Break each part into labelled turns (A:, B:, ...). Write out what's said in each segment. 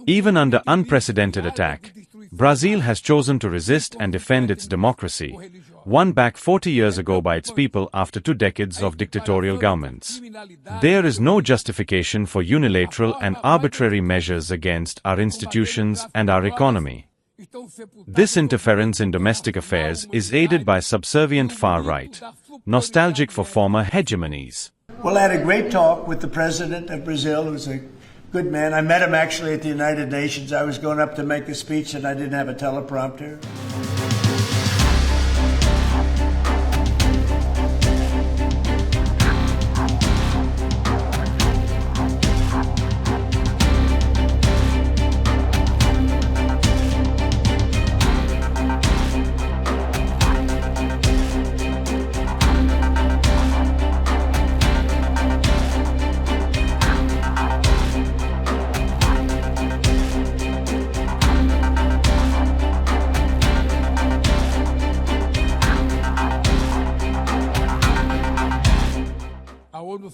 A: Even under unprecedented attack, Brazil has chosen to resist and defend its democracy, won back 40 years ago by its people after 2 decades of dictatorial governments. There is no justification for unilateral and arbitrary measures against our institutions and our economy. This interference in domestic affairs is aided by subservient far-right, nostalgic for former hegemonies.
B: Well, I had a great talk with the president of Brazil, who's a good man. I met him actually at the United Nations. I was going up to make a speech and I didn't have a teleprompter.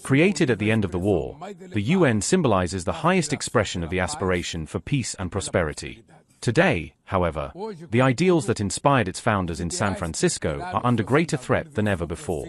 A: Created at the end of the war, the UN symbolizes the highest expression of the aspiration for peace and prosperity. Today, however, the ideals that inspired its founders in San Francisco are under greater threat than ever before.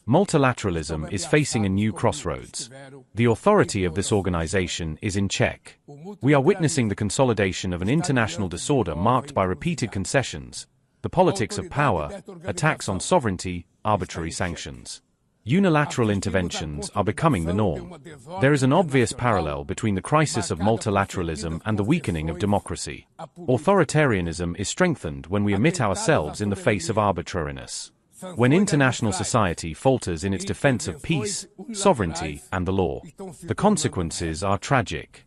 A: Multilateralism is facing a new crossroads. The authority of this organization is in check. We are witnessing the consolidation of an international disorder marked by repeated concessions, the politics of power, attacks on sovereignty, arbitrary sanctions. Unilateral interventions are becoming the norm. There is an obvious parallel between the crisis of multilateralism and the weakening of democracy. Authoritarianism is strengthened when we omit ourselves in the face of arbitrariness. When international society falters in its defense of peace, sovereignty, and the law, the consequences are tragic.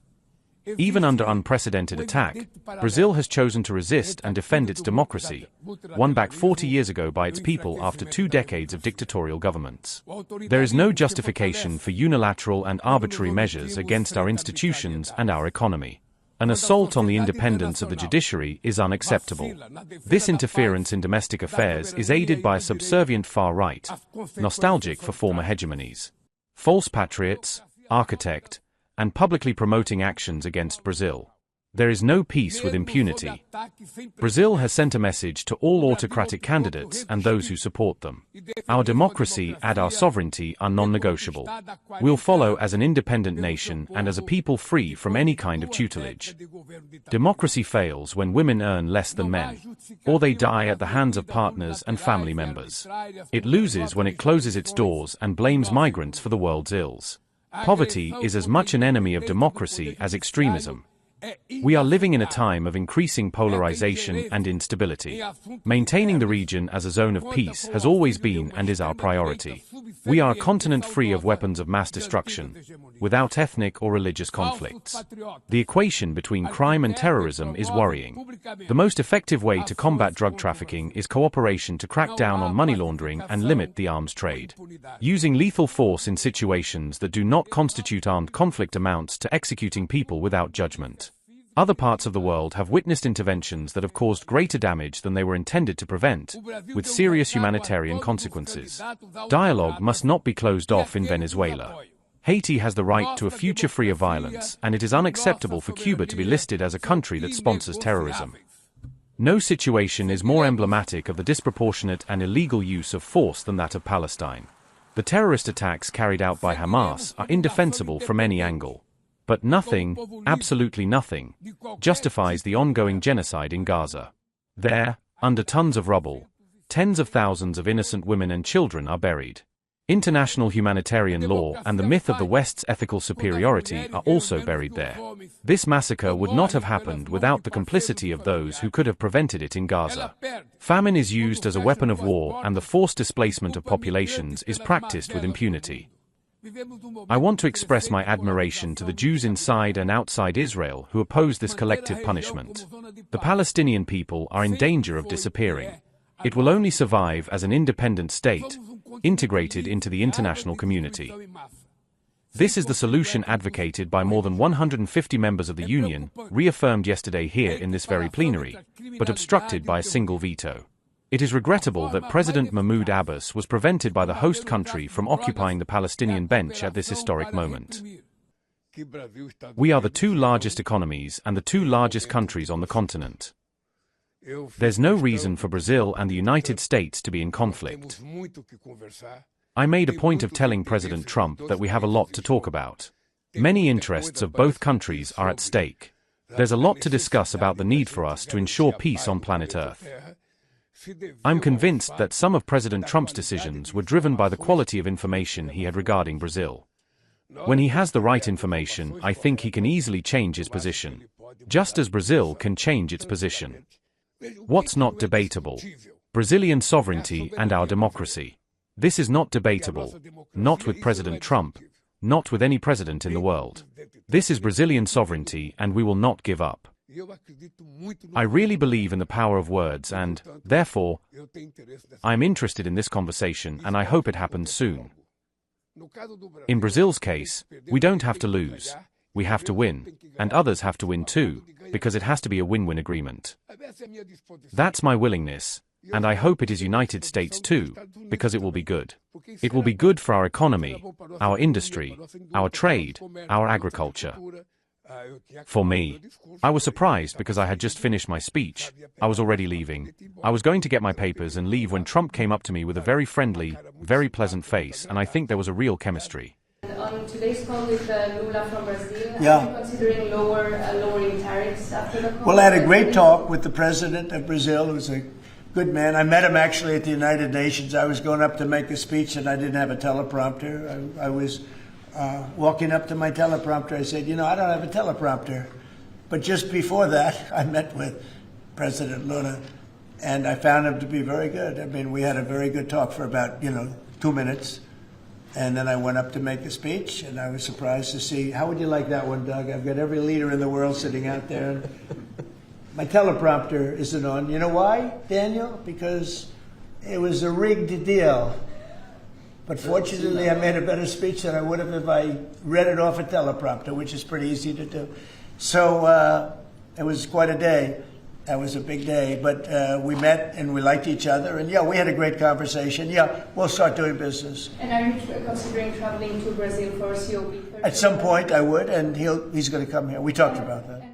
A: Even under unprecedented attack, Brazil has chosen to resist and defend its democracy, won back 40 years ago by its people after 2 decades of dictatorial governments. There is no justification for unilateral and arbitrary measures against our institutions and our economy. An assault on the independence of the judiciary is unacceptable. This interference in domestic affairs is aided by a subservient far-right, nostalgic for former hegemonies. False patriots, architect, and publicly promoting actions against Brazil. There is no peace with impunity. Brazil has sent a message to all autocratic candidates and those who support them. Our democracy and our sovereignty are non-negotiable. We'll follow as an independent nation and as a people free from any kind of tutelage. Democracy fails when women earn less than men, or they die at the hands of partners and family members. It loses when it closes its doors and blames migrants for the world's ills. Poverty is as much an enemy of democracy as extremism. We are living in a time of increasing polarization and instability. Maintaining the region as a zone of peace has always been and is our priority. We are a continent free of weapons of mass destruction, without ethnic or religious conflicts. The equation between crime and terrorism is worrying. The most effective way to combat drug trafficking is cooperation to crack down on money laundering and limit the arms trade. Using lethal force in situations that do not constitute armed conflict amounts to executing people without judgment. Other parts of the world have witnessed interventions that have caused greater damage than they were intended to prevent, with serious humanitarian consequences. Dialogue must not be closed off in Venezuela. Haiti has the right to a future free of violence, and it is unacceptable for Cuba to be listed as a country that sponsors terrorism. No situation is more emblematic of the disproportionate and illegal use of force than that of Palestine. The terrorist attacks carried out by Hamas are indefensible from any angle. But nothing, absolutely nothing, justifies the ongoing genocide in Gaza. There, under tons of rubble, tens of thousands of innocent women and children are buried. International humanitarian law and the myth of the West's ethical superiority are also buried there. This massacre would not have happened without the complicity of those who could have prevented it in Gaza. Famine is used as a weapon of war, and the forced displacement of populations is practiced with impunity. I want to express my admiration to the Jews inside and outside Israel who oppose this collective punishment. The Palestinian people are in danger of disappearing. It will only survive as an independent state, integrated into the international community. This is the solution advocated by more than 150 members of the Union, reaffirmed yesterday here in this very plenary, but obstructed by a single veto. It is regrettable that President Mahmoud Abbas was prevented by the host country from occupying the Palestinian bench at this historic moment. We are the two largest economies and the two largest countries on the continent. There's no reason for Brazil and the United States to be in conflict. I made a point of telling President Trump that we have a lot to talk about. Many interests of both countries are at stake. There's a lot to discuss about the need for us to ensure peace on planet Earth. I'm convinced that some of President Trump's decisions were driven by the quality of information he had regarding Brazil. When he has the right information, I think he can easily change his position, just as Brazil can change its position. What's not debatable? Brazilian sovereignty and our democracy. This is not debatable, not with President Trump, not with any president in the world. This is Brazilian sovereignty and we will not give up. I really believe in the power of words and, therefore, I'm interested in this conversation and I hope it happens soon. In Brazil's case, we don't have to lose. We have to win, and others have to win too, because it has to be a win-win agreement. That's my willingness, and I hope it is United States too, because it will be good. It will be good for our economy, our industry, our trade, our agriculture. For me, I was surprised because I had just finished my speech. I was already leaving. I was going to get my papers and leave when Trump came up to me with a very friendly, very pleasant face, and I think there was a real chemistry.
C: On today's call with Lula from Brazil, are you considering lowering tariffs after the call?
B: Well, I had a great talk with the president of Brazil, who's a good man. I met him actually at the United Nations. I was going up to make a speech and I didn't have a teleprompter. I was walking up to my teleprompter. I said, I don't have a teleprompter. But just before that, I met with President Lula and I found him to be very good. I mean, we had a very good talk for about, 2 minutes. And then I went up to make a speech, and I was surprised to see, how would you like that one, Doug? I've got every leader in the world sitting out there. And my teleprompter isn't on. You know why, Daniel? Because it was a rigged deal. But fortunately, I made a better speech than I would have if I read it off a teleprompter, which is pretty easy to do. So it was quite a day. That was a big day, but we met and we liked each other, and we had a great conversation. We'll start doing business.
C: And are you considering traveling to Brazil for COP?
B: At some point I would, and he's going to come here. We talked about that.